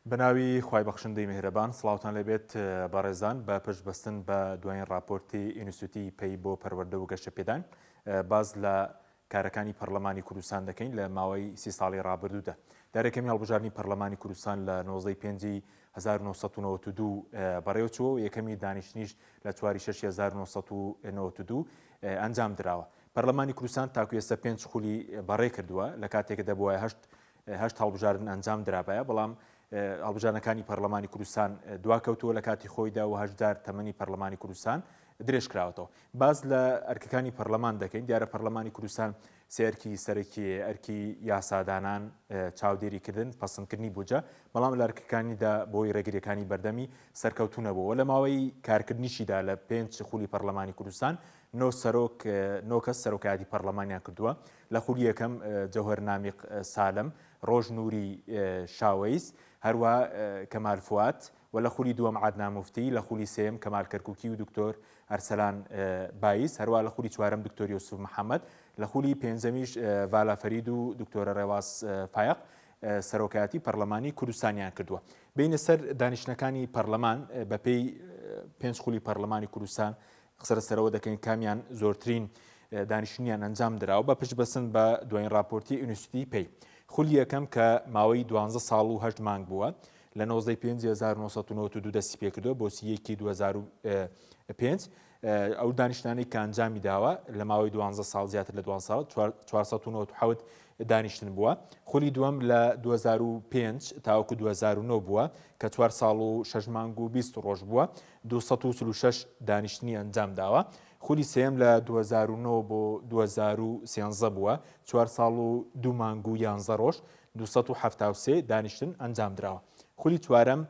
بناوی خوای بەخشندەی میهرەبان سڵاوتان لەبێت بەڕێزان بە پشتبەستن بە دوایین راپۆرتی ئینستیتوتی پێی بۆ پەروەردە و گەشتە پێدان باز لە کارەکانی پەرلەمانی کوردستان دەکەین لە ماوەی 30 ساڵی ڕابردوودا. دارێکەمی هەڵبژاردننی پەرلەمانی کوردستان لە 19 پێنجی 1992 بەڕێوەچوە یەکەمی دانیشتنیش لە 1992 ئەنجام درراوە. پەرلەمانی کوردستان تاکو ئێستا 5 خولی بەڕێ کردووە لە کاتێکدا بووە هەشت هەڵبژاردن ئەنجام درابایە، بەڵام هەڵبژاردنەکانی پەرلەمانی کوردستان دواکەوتووە لە کاتی خۆیدا و هەشدار تەمەنی پەرلەمانی کوردستان درێژ کراوەتەوە. باز لە ئەرکەکانی پەرلەمان دەکەین. دیارە پەرلەمانی کوردستان سێرکی سەرەکی ئەرکی یاسادانان چاودێریکردن پەسەندکردنی بووجە، بەڵام لە ئەرکەکانیدا بۆی ڕێگریەکانی بەردەمی سەرکەوتونەبووە. لە ماوەی کارکردنیشیدا لە 5 خولی پەرلەمانی کوردستان 9 کەس سەرۆکایەتی پەرلەمانیان کردووە. لە خولی یەکەم جەوهەر نامیق سالم، ڕۆژ نووری شاوەیز، هەروە کەمال فوات، و لە خولی دووەم عادنا موفتی، لە خولی سێم کەمال کەرکووکی و دکتۆر ئەرسەلان بایس، هەروە لە خولی چوارەم دکتۆر یوسف محەممەد، لە خولی پێنجەمیش ڤالا فەرید و دکتۆرە ڕێواز فایق سەرۆکایەتی پەرلەمانی کوردستانیان کردووە. بینە سەر دانیشتەکانی پەرلەمان بەپێی 5 خولی پەرلەمانی کوردستان قسە سەرەوە دەکەین کامیان زۆرترین دانیشتنیان ئەنجام دراوە بە پشتبەستن بە دوایین راپۆرتی ئینستیتوتی پێی. خولی یەکەم کە ماوەی 12 ساڵ و 8 مانگ بووە لە 19 پێنجی 1992 دەستی پێکردووە بۆ 31 2005. ئەو دانیشتانەی کە ئەنجامی داوە لە ماوەی 12 ساڵ زیاتر لە 12 ساڵ 497 دانیشتن بووە. خولی دووەم لە 2005 تاوەکو 2009 بووە کە 4 ساڵ و 6 مانگ و 20 ڕۆژ بووە، 236 دانیشتنی ئەنجام داوە. خولی سێم لە 2009 بۆ 2013 بووە، 4 ساڵ و 2 مانگ و 11 ڕۆژ، 273 دانیشتن ئەنجام درراوە. خولی چوارەم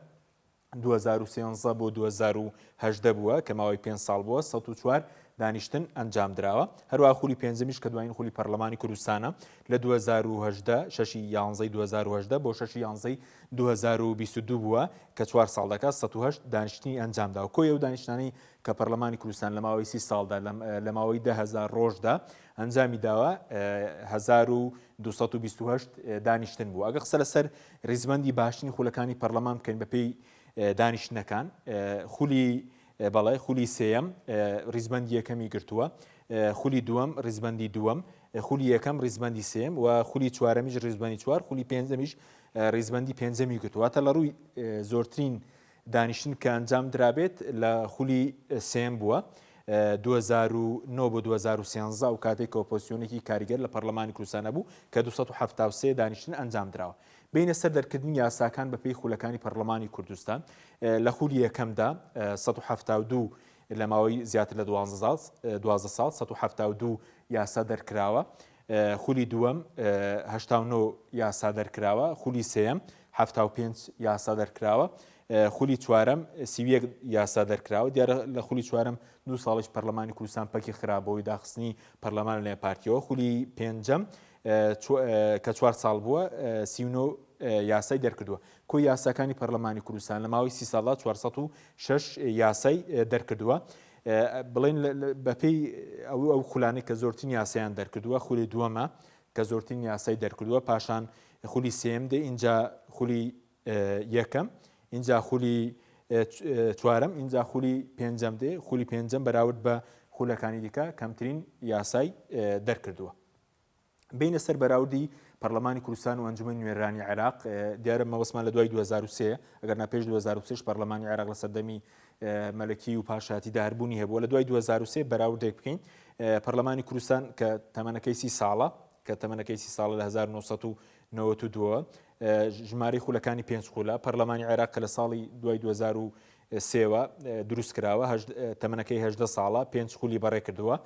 2013 بۆ 2010 بووە کە ماوەی 5 ساڵ بووە، 104 دانیشتن ئەنجام درراوە. هەروە خولی پێنجەمیش کە دوایین خولی پەرلەمانی کوردستانە لە 2010 6 11 2010 بۆ 6 11 2022 بووە کە 4 ساڵ دەکات، 108 دانیشتنی ئەنجام داوە. کۆی ئەو دانیشتانەی کە پەرلەمانی کوردستان لە ماوەی 30 ساڵدا لە ماوەی 10,000 ڕۆژدا ئەنجامی داوە 1228 دانیشتن بوو. ئەگە قسە لەسەر ڕیزبەندی باشترین خولەکانی پەرلەمان بکەین بەپێی دانیشتنەکان، خولی سێیەم ڕیزبەندی یەکەمی گرتووە، خولی دووەم ڕیزبەندی دووەم، خولی یەکەم ڕیزبەندی سێم و خولی چوارەمیش ڕیزبەندی چوار، خولی پێنجەمیش ڕیزبەندی پێنجەمی گرتووە. لە ڕووی زۆرترین دانیشتن کە ئەنجام درابێت لە خولی سێم بووە 2009 بۆ 2013 و کاتێک ئۆپۆزیسیۆنێکی کاریگەر لە پەرلەمانی کوردستان بوو کە 273 دانیشتن ئەنجام درراوە. بینە سەر دەرکردنی یاساکان بەپێی خولەکانی پەرلەمانی کوردستان لە خولی یەکەمدا 172 لە ماوەی زیاتر لە 12 ساڵ 172 یاسا دەرکراوە. خولی دووەم 89 یاسا دەرکراوە، خولی سێم 75 یاسا دەرکراوە، خولی چوارەم 31 یاسا دەرکراوە. دیارە لە خولی چوارەم 2 ساڵیش پەرلەمانی کوردستان پەکی خراپەوەی داخستنی پەرلەمان لە پارتیەوە. خولی پێنجەم کە 4 ساڵ بووە 39 یاسای دەرکردووە. کۆی یاساکانی پەرلەمانی کوردستان لە ماوەی 30 ساڵدا 406 یاسای دەرکردووە. بڵێن بەپێی ئەو خولانەی کە زۆرترین یاسایان دەرکردووە خولی دووەمە کە زۆرترین یاسای دەرکردووە، پاشان خولی سێم دێ، اینجا خولی یەکەم، اینجا خولی چوارەم، اینجا خولی پێنجەم دێ. خولی پێنجەم بەراورد بە خولەکانی دیکە کەمترین یاسای دەرکردووە. بینە سەر بەراوردی پەرلەمانی کوردستان و ئەنجومەی نوێنەرانی عێراق، دیارە مەوەسمان لە دوای 2023 ئەگەر ناپێش 2023 پەرلەمانی عێراق لە سەردەمی مەلەکی و پاشایەتی داهربوونی هەبووە. لە دوای 2023 بەراوردێک بکەین، پەرلەمانی کوردستان کە تەمەنەکەی 30 ساڵە لە 1992 ژمارەی خولەکانی 5 خولە، پەرلەمانی عێراق کە لە ساڵی دوای 2023 دروست کراوە تەمەنەکەی 18 ساڵە 5 خولی بەڕێ کردووە.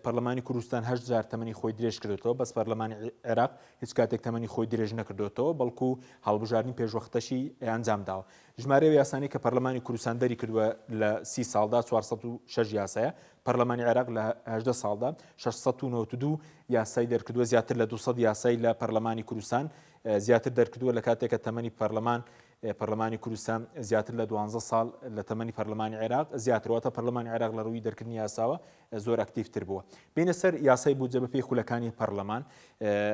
پەرلەمانی کوردستان 8,000 تەمەنی خۆی درێژ کردوێتەوە، بەس پەرلەمانی عێراق هیچ کاتێک تەمەنی خۆی درێژ نەکردوێتەوە، بەڵکو هەڵبژاردننی پێشوەختەشی ئەنجام داوە. ژمارە یاسانی کە پەرلەمانی کوردستان دەری کردووە لە 30 ساڵدا 406 یاسایە، پەرلەمانی عێراق لە 18 ساڵدا 692 یاسای دەرکردووە، زیاتر لە 200 یاسای لە پەرلەمانی کوردستان زیاتر دەرکردووە لە کاتێکە تەمەنی پەرلەمان پەرلەمانی کوردستان زیاتر لە 12 ساڵ لە تەمەنی پەرلەمانی عێراق زیاترەوەتە پەرلەمانی عێراق لە ڕووی دەرکردنی یاساوە زۆر ئەکتیڤتر بووە. بینە سەر یاسای بودجە بەپێی خولەکانی پەرلەمان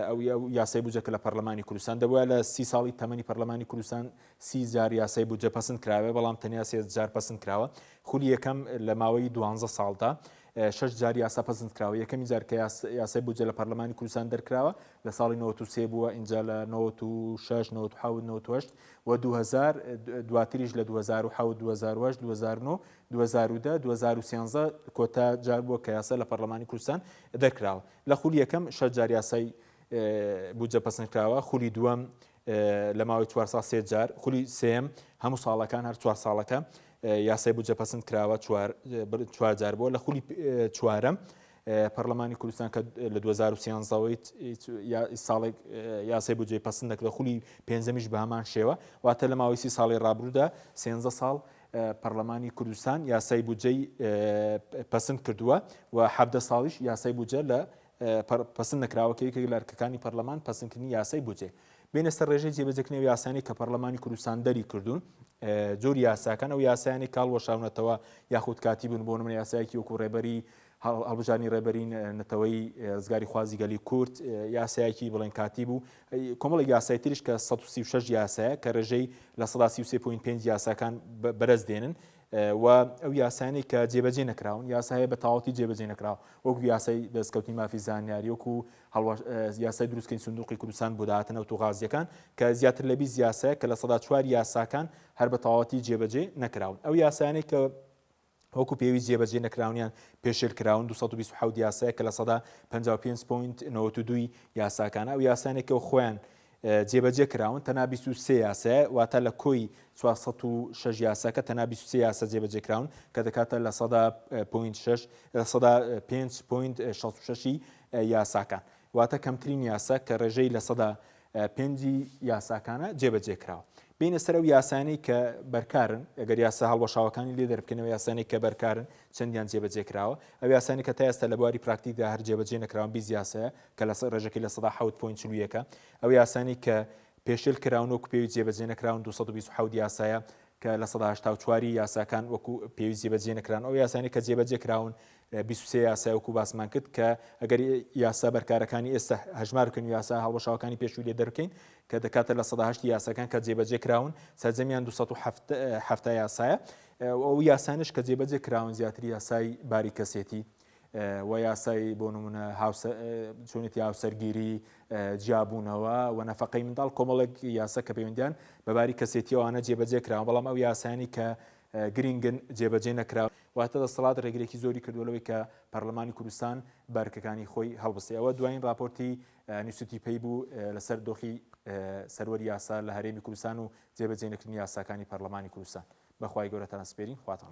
ئەو یاسای بودجە کە لە پەرلەمانی کوردستان دەبووە لە 30 ساڵی تەمەنی پەرلەمانی کوردستان 30 جار یاسای بودجە پەسەند کراوە، بەڵام تەنیا 3 جار پەسەند کراوە. خولی یەکەم لە ماوەی 12 ساڵدا 6 جار یاسا پەسەند کراوە. یەکەمی جار کە یاسای بودجە لە پەرلەمانی کوردستان دەرکراوە لە ساڵی 93 بووە، اینجا لە 96 97 98 و 2000 دواتریش لە 2007 2008 2009 2010 2013 کۆتا جار بووە کە یاسا لە پەرلەمانی کوردستان دەرکراوە. لە خولی یەکەم 6 جار یاسای بودجە پەسەند کراوە. خولی دووەم لە ماوەی 4 ساڵ 3 جار، خولی سێم هەموو ساڵەکان هەر 4 ساڵەکە یاسای بودجە پەسەند کراوە 4 جار بووە. لە خولی چوارەم پەرلەمانی کوردستان کە لە 2013 ساڵێک یاسای بودجەی پەسەند دەکرد، خولی پێنجەمیش بە هەمان شێوە، واتە لە ماوەی 30 ساڵی ڕابردوودا 13 ساڵ پەرلەمانی کوردستان یاسای بودجەی پەسەند کردووە و 17 ساڵیش یاسای بودجە لە پەسەند نەکراوەکەی لە ئەرکەکانی پەرلەمان پەسەندکردنی یاسای بودجێ. بینە سەر ڕێژەی جێبەجێکردنەوەی یاسانی کە پەرلەمانی کوردستان دەری کردوون، جۆری یاساکان ئەو یاسایانی کاڵوەشاونەتەوە یاخود کاتی بوون، بۆ نمونە یاسایەکی وەکو ڕێبەری هەڵبژارنی ڕێبەری نەتەوەی ڕزگاری خوازی گەلی کورد، یاسایەکی بڵێن کاتی بوو، کۆمەڵێک یاسای تریش کە 136 یاسایە کە ڕێژەی لە 133.5 یاساکان بەرز دێنن و ئەو یاسانی کە جێبەجێ نەکراون، یاسایە بە تەواوەتی جێبەجێ نەکراوە، وەکو یاسای دەستکەوتنی مافی زانیاری، وەکو یاسای دروستکردنی سندوقی کوردستان بۆ داهاتنە ئۆتۆغازیەکان کە زیاتر لە 20 یاسایە کە لە 104 یاساکان هەر بە تەواوەتی جێبەجێ نەکراون. ئەو یاسایانەی کە وەکو پێویست جێبەجێ نەکراونیان پێشێلکراون 227 یاسایە کە لە 155.92 یاساکانە. ئەو یاسایانێک کە خۆیان جێبەجێ کراون تەنها 23 یاسایە، واتە لە کۆی 406 یاساکە تەنها 23 یاسا جێبەجێ کراون کە دەکاتە لە 100.66 یاساکان، واتە کەمترین یاسا کە ڕێژەی لە 105 یاساکانە جێبەجێ کراوە. بینە سەر ئەو یاسانەی کە بەرکارن، ئەگەر یاسا هەڵوەشاوەکانی لێ دەربکەنەوە یاسانەی کە بەرکارن چەندیان جێبەجێ کراوە. ئەو یاسانی کە تا ئێستا لە بواری پراکتیکدا هەر جێبەجێ نەکراون 20 یاسایە کە لە ڕێژەکەی لە 107.41، ئەو یاسانی کە پێشێل کراون وەکو پێویست جێبەجێ نەکراون 227 یاسایە کە لە 184 یاساکان وەکو پێویست جێبەجێ نەکراون. ئەو یاسانی کە جێبەجێ کراون 23 یاسای وەکو باسمان کرد کە ئەگەر یاسا بەرکارەکانی ئێستا هەژمارکردن یاسا هەڵوەشاوەکانی پێشووی لێ دەرکەین کە دەکاتە لە 108 یاساکان کە جێبەجێ کراون، سەرجەمیان 207 یاسایە. ئەو یاسانش کە جێبەجێ کراون زیاتری یاسای باری کەسێتی و یاسای بۆ نمونە چۆنێتی هاوسەرگیری، جیابوونەوە و نەفەقەی منداڵ، کۆمەڵێک یاسا کە پەیوەندیان بەباری کەسێتیەوەوانە جێبەجێ کراون، بەڵام ئەو یاسانی کە گرنگن جێبەجێ نەکراون، واتە دەسەڵات ڕێگرێکی زۆری کردووەوەی کە پەرلەمانی کوردستان بەرکەکانی خۆی هەڵبستێ. ئەوە دوایین راپۆرتی نیوسیتی پێی بوو لەسەر دۆخی سەروەری یاسا لە هەرێمی کوردستان و جێبەجێ نەکردنی یاساکانی پەرلەمانی کوردستان. بەخوای گەورەتان سپێرین، خواتان